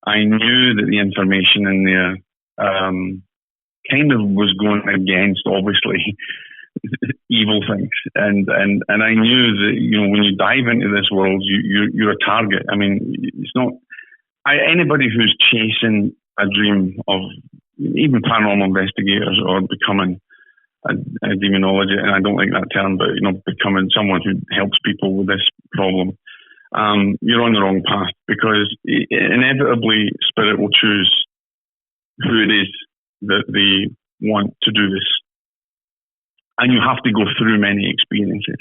I knew that the information in there kind of was going against, obviously, evil things. And I knew that, when you dive into this world, you're a target. I mean, it's not... anybody who's chasing a dream of even paranormal investigators or becoming a demonologist, and I don't like that term, but becoming someone who helps people with this problem, you're on the wrong path, because inevitably spirit will choose who it is that they want to do this, and you have to go through many experiences.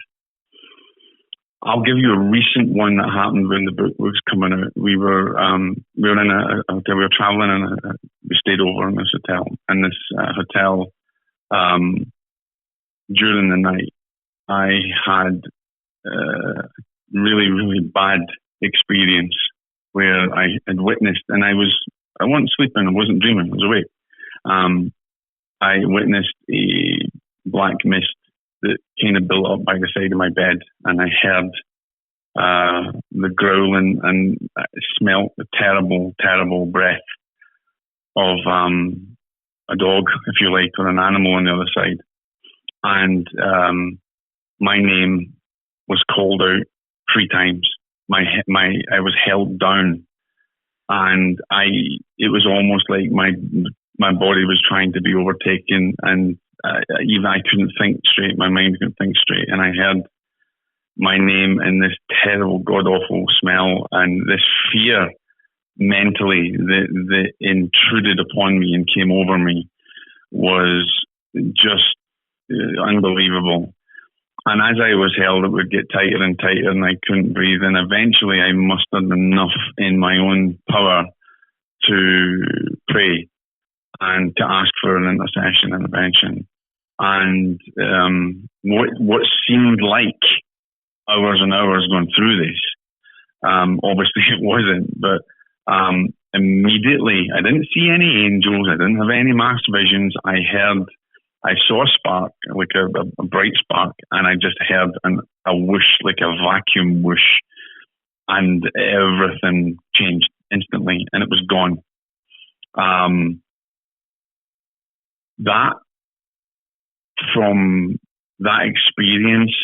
I'll give you a recent one that happened when the book was coming out. We were in a hotel. We were traveling, and we stayed over in this hotel. And this hotel, during the night, I had a really, really bad experience where I had witnessed, and I wasn't sleeping, I wasn't dreaming, I was awake. I witnessed a black mist that kind of built up by the side of my bed, and I heard the growling and smelt the terrible, terrible breath of a dog, if you like, or an animal on the other side. And my name was called out 3 times. I was held down, and it was almost like my body was trying to be overtaken, and even I couldn't think straight. My mind couldn't think straight, and I heard my name in this terrible, god-awful smell, and this fear mentally that intruded upon me and came over me was just unbelievable. And as I was held, it would get tighter and tighter, and I couldn't breathe. And eventually, I mustered enough in my own power to pray and to ask for an intervention. And what seemed like hours and hours going through this, obviously it wasn't, but immediately, I didn't see any angels, I didn't have any mass visions. I saw a spark, like a bright spark, and I just heard a whoosh, like a vacuum whoosh, and everything changed instantly, and it was gone. That, from that experience,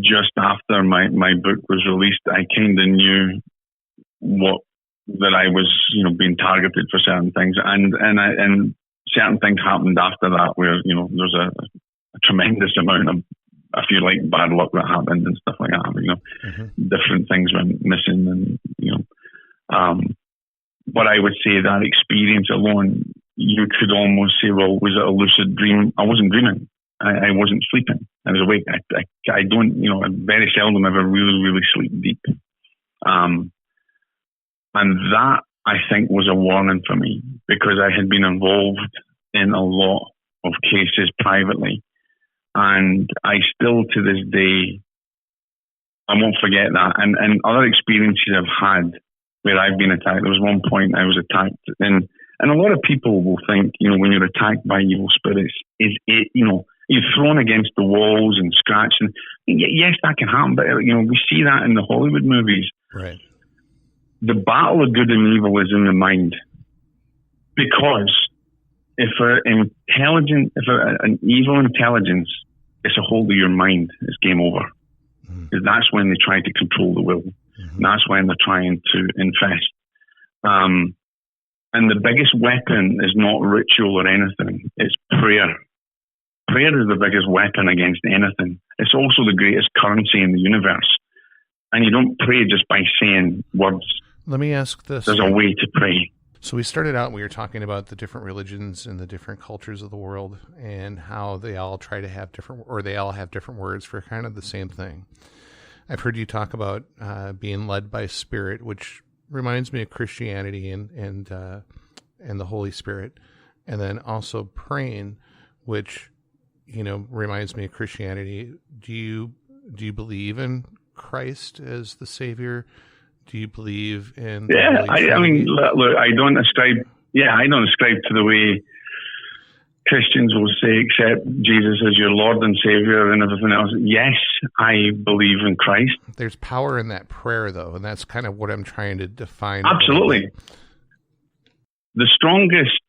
just after my book was released, I kind of knew that I was, being targeted for certain things, and certain things happened after that where, there's a tremendous amount of, I feel like, bad luck that happened and stuff like that. Different things went missing, and but I would say that experience alone, you could almost say, well, was it a lucid dream? I wasn't dreaming. I wasn't sleeping. I was awake. I don't, I very seldom ever really, really sleep deep. And that, I think, was a warning for me, because I had been involved in a lot of cases privately. And I still, to this day, I won't forget that. And other experiences I've had where I've been attacked. There was one point I was attacked, and a lot of people will think, when you're attacked by evil spirits, you're thrown against the walls and scratched. And yes, that can happen, but we see that in the Hollywood movies. Right. The battle of good and evil is in the mind, because if an evil intelligence is a hold of your mind, it's game over. Because that's when they try to control the will. And that's when they're trying to infest. And the biggest weapon is not ritual or anything. It's prayer. Prayer is the biggest weapon against anything. It's also the greatest currency in the universe. And you don't pray just by saying words. Let me ask this. There's a way to pray. So we started out and we were talking about the different religions and the different cultures of the world, and how they all try to have they all have different words for kind of the same thing. I've heard you talk about being led by spirit, which reminds me of Christianity and the Holy Spirit. and then also praying, which, reminds me of Christianity. Do you believe in Christ as the Savior? Do you believe in the Holy Trinity? I mean, look, I don't ascribe to the way Christians will say, accept Jesus as your Lord and Savior and everything else. Yes, I believe in Christ. There's power in that prayer, though, and that's kind of what I'm trying to define. Absolutely. The strongest,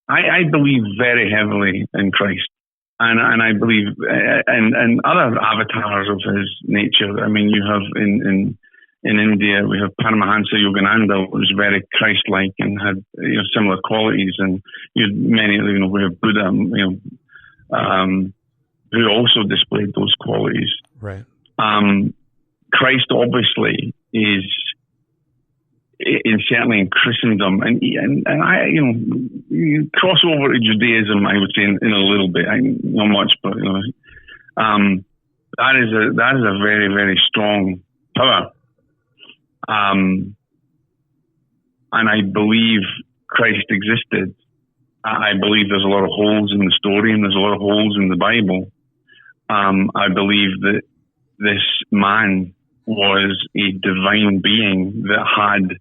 I believe very heavily in Christ. And I believe, and other avatars of his nature. I mean, you have in India, we have Paramahansa Yogananda, who was very Christ-like and had similar qualities, and you had many, we have Buddha, who also displayed those qualities. Right. Christ obviously is, certainly in Christendom, and I, you cross over to Judaism, I would say in a little bit, not much, but that is a very, very strong power. And I believe Christ existed. I believe there's a lot of holes in the story and there's a lot of holes in the Bible. I believe that this man was a divine being that had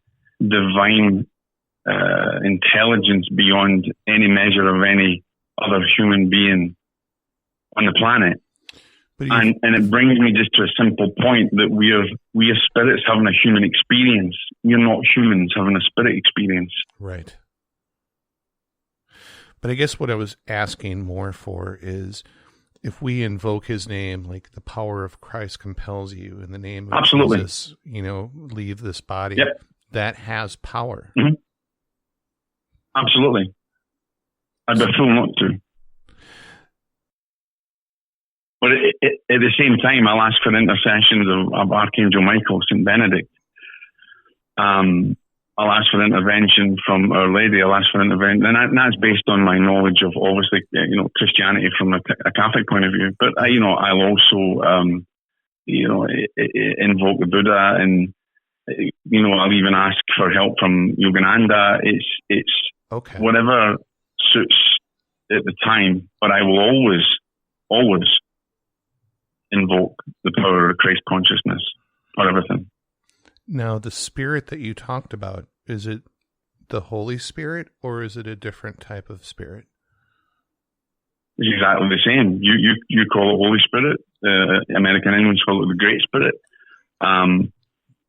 divine intelligence beyond any measure of any other human being on the planet. And it brings me just to a simple point that we are spirits having a human experience. We're not humans having a spirit experience. Right. But I guess what I was asking more for is, if we invoke his name, like the power of Christ compels you in the name of Jesus, leave this body, that has power. Mm-hmm. Absolutely. I'd be a fool not to. But at the same time, I'll ask for intercessions of Archangel Michael, St. Benedict. I'll ask for intervention from Our Lady. I'll ask for intervention. And that's based on my knowledge of, obviously, Christianity from a Catholic point of view. But, I'll also, invoke the Buddha, and, I'll even ask for help from Yogananda. It's okay. Whatever suits at the time. But I will always invoke the power of Christ consciousness for everything. Now, the spirit that you talked about, is it the Holy Spirit or is it a different type of spirit? It's exactly the same. You call it Holy Spirit. American Indians call it the Great Spirit.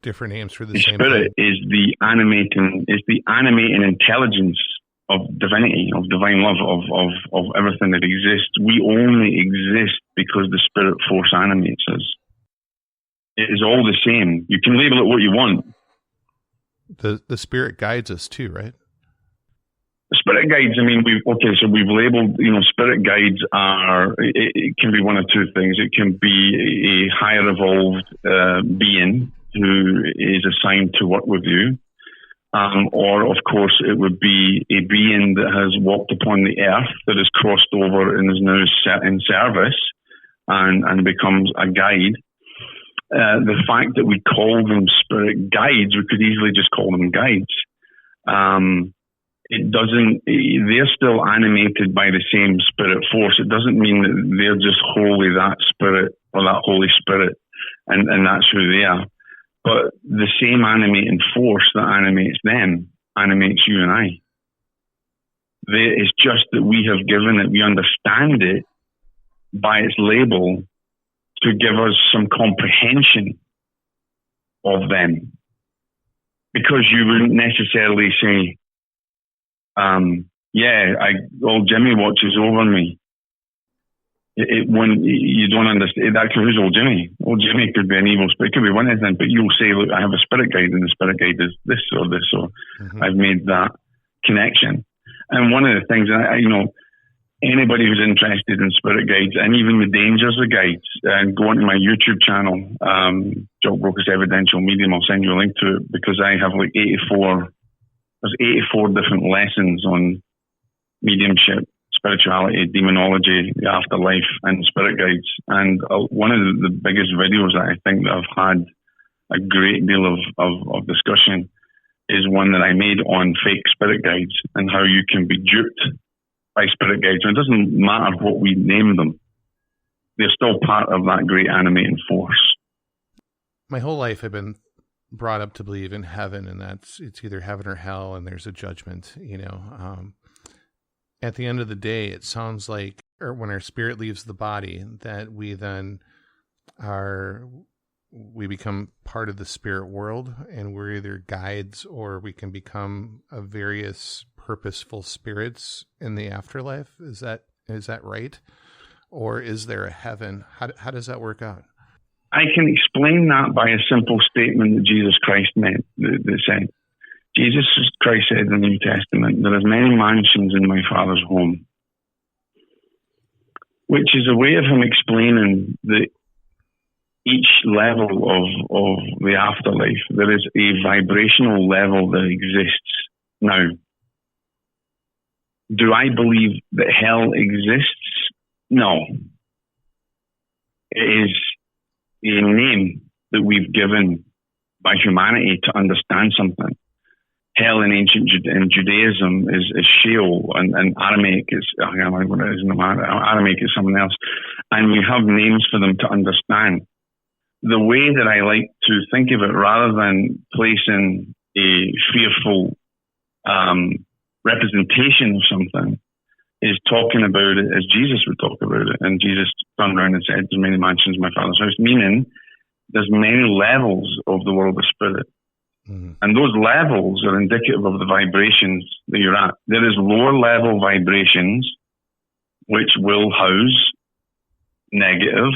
Different names for the same Spirit thing. Is the animating intelligence of divinity, of divine love, of everything that exists. We only exist because the spirit force animates us. It is all the same. You can label it what you want. The spirit guides us too, right? The spirit guides, we've labeled, spirit guides it can be one of two things. It can be a higher evolved being who is assigned to work with you. Or, of course, it would be a being that has walked upon the earth, that has crossed over and is now in service and becomes a guide. The fact that we call them spirit guides, we could easily just call them guides. They're still animated by the same spirit force. It doesn't mean that they're just wholly that spirit or that Holy Spirit, and that's who they are. But the same animating force that animates them animates you and I. It's just that we have given it, we understand it by its label to give us some comprehension of them. Because you wouldn't necessarily say, old Jimmy watches over me. When you don't understand that, who's old Jimmy? Old Jimmy could be an evil spirit, it could be one of them, but you'll say, look, I have a spirit guide, and the spirit guide is this or this, or I've made that connection. And one of the things, anybody who's interested in spirit guides and even the dangers of guides, go onto my YouTube channel, Jock Brocas Evidential Medium. I'll send you a link to it, because I have like 84 different lessons on mediumship, spirituality, demonology, the afterlife, and spirit guides. And one of the biggest videos that I think that I've had a great deal of discussion is one that I made on fake spirit guides and how you can be duped by spirit guides. So it doesn't matter what we name them. They're still part of that great animating force. My whole life I've been brought up to believe in heaven, and it's either heaven or hell, and there's a judgment, At the end of the day, it sounds like, or when our spirit leaves the body, that we then we become part of the spirit world, and we're either guides or we can become a various purposeful spirits in the afterlife. Is that right? Or is there a heaven? How does that work out? I can explain that by a simple statement that Jesus Christ made, that said, Jesus Christ said in the New Testament, there are many mansions in my Father's home, which is a way of him explaining that each level of the afterlife, there is a vibrational level that exists. Now, do I believe that hell exists? No. It is a name that we've given by humanity to understand something. Hell in ancient Judaism is Sheol, and Aramaic is, I can't remember what it is in Aramaic is something else. And we have names for them to understand. The way that I like to think of it, rather than placing a fearful representation of something, is talking about it as Jesus would talk about it. And Jesus turned around and said, there's many mansions in my Father's house, meaning there's many levels of the world of spirit. Mm-hmm. And those levels are indicative of the vibrations that you're at. There is lower level vibrations, which will house negative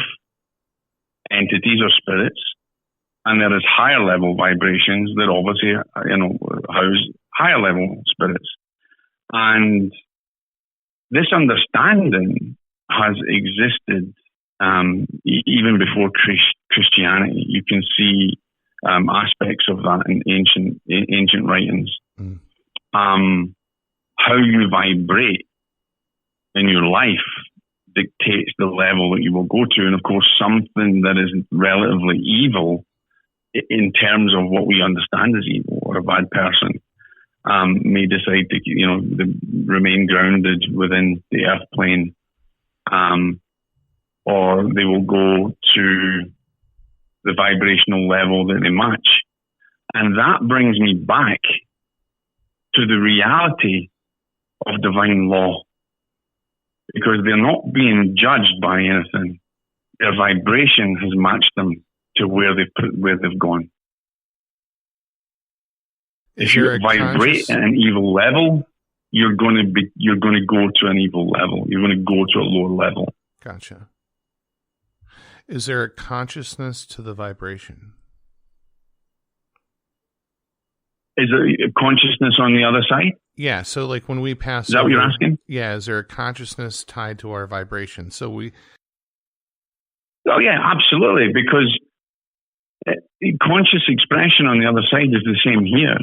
entities or spirits. And there is higher level vibrations that obviously, house higher level spirits. And this understanding has existed even before Christianity. You can see aspects of that in ancient writings. Mm. How you vibrate in your life dictates the level that you will go to. And of course, something that is relatively evil in terms of what we understand as evil, or a bad person, may decide to, remain grounded within the earth plane, or they will go to the vibrational level that they match. And that brings me back to the reality of divine law, because they're not being judged by anything. Their vibration has matched them to where they've gone. If you vibrate at an evil level, you're going to go to an evil level. You're going to go to a lower level. Gotcha. Is there a consciousness to the vibration? Is there a consciousness on the other side? Yeah. So like when we pass, is that what you're asking? Yeah. Is there a consciousness tied to our vibration? Oh yeah, absolutely. Because conscious expression on the other side is the same here.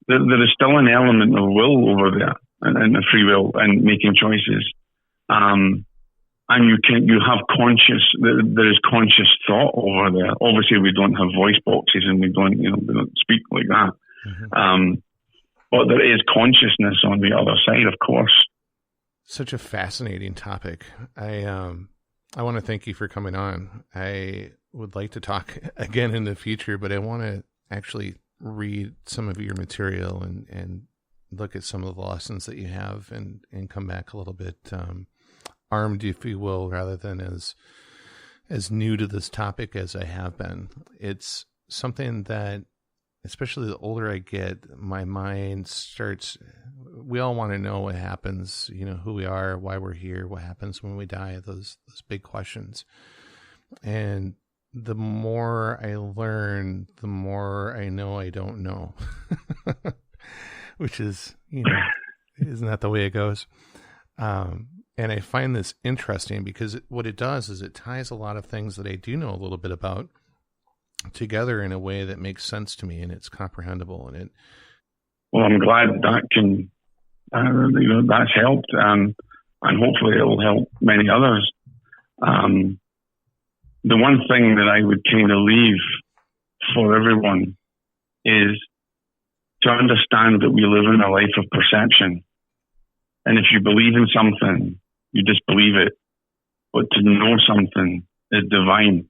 There is still an element of will over there, and a free will, and making choices. And you have there is conscious thought over there. Obviously, we don't have voice boxes, and we don't speak like that. Mm-hmm. But there is consciousness on the other side, of course. Such a fascinating topic. I want to thank you for coming on. I would like to talk again in the future, but I want to actually read some of your material and look at some of the lessons that you have, and come back a little bit armed, if you will, rather than as new to this topic as I have been. It's something that, especially the older I get, my mind starts, we all want to know what happens, who we are, why we're here, what happens when we die, those big questions. And the more I learn, the more I know I don't know, which is, isn't that the way it goes? And I find this interesting because what it does is it ties a lot of things that I do know a little bit about together in a way that makes sense to me, and it's comprehensible. Well, I'm glad that can, that's helped, and hopefully it'll help many others. The one thing that I would kind of leave for everyone is to understand that we live in a life of perception. And if you believe in something, you just believe it. But to know something is divine.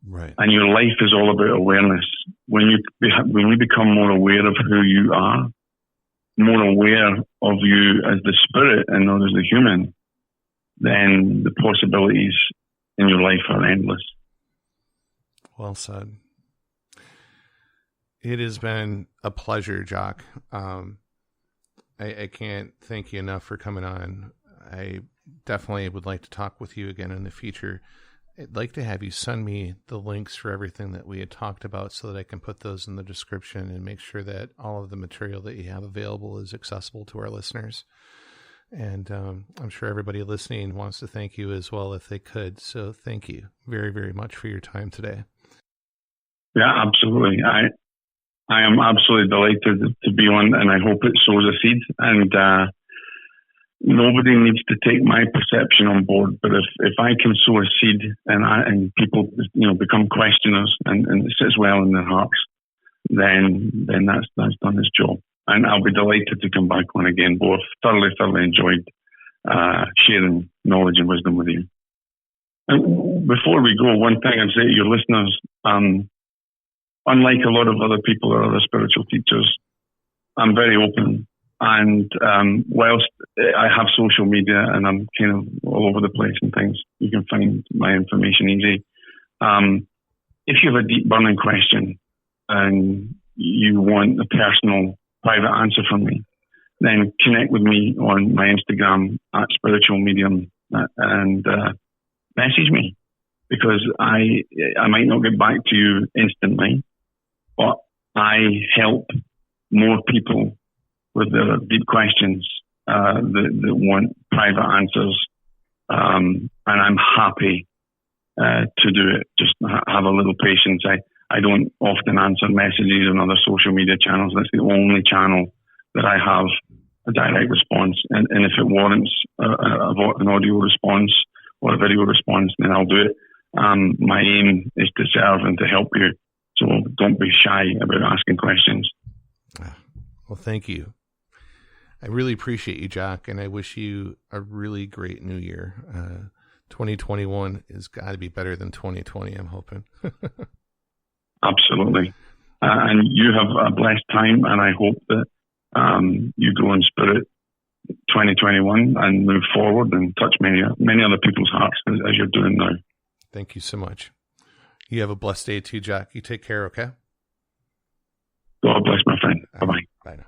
Right. And your life is all about awareness. When you become more aware of who you are, more aware of you as the spirit and not as the human, then the possibilities in your life are endless. Well said. It has been a pleasure, Jock. I can't thank you enough for coming on. I definitely would like to talk with you again in the future. I'd like to have you send me the links for everything that we had talked about so that I can put those in the description and make sure that all of the material that you have available is accessible to our listeners. And I'm sure everybody listening wants to thank you as well if they could. So thank you very, very much for your time today. Yeah, absolutely. I am absolutely delighted to be on, and I hope it sows a seed. And nobody needs to take my perception on board, but if I can sow a seed and people become questioners and it sits well in their hearts, then that's done its job. And I'll be delighted to come back on again. Both thoroughly enjoyed sharing knowledge and wisdom with you. And before we go, one thing I'd say to your listeners, unlike a lot of other people or other spiritual teachers, I'm very open. And whilst I have social media and I'm kind of all over the place and things, you can find my information easy. If you have a deep burning question and you want a personal private answer from me, then connect with me on my Instagram at Spiritual Medium and message me, because I might not get back to you instantly, but I help more people with their deep questions that want private answers, and I'm happy to do it. Just have a little patience. I don't often answer messages on other social media channels. That's the only channel that I have a direct response. And if it warrants an audio response or a video response, then I'll do it. My aim is to serve and to help you. So don't be shy about asking questions. Well, thank you. I really appreciate you, Jock, and I wish you a really great new year. 2021 has got to be better than 2020, I'm hoping. Absolutely. And you have a blessed time, and I hope that you grow in spirit 2021 and move forward and touch many other people's hearts as you're doing now. Thank you so much. You have a blessed day too, Jock. You take care, okay? God bless, my friend. Bye-bye. Bye now.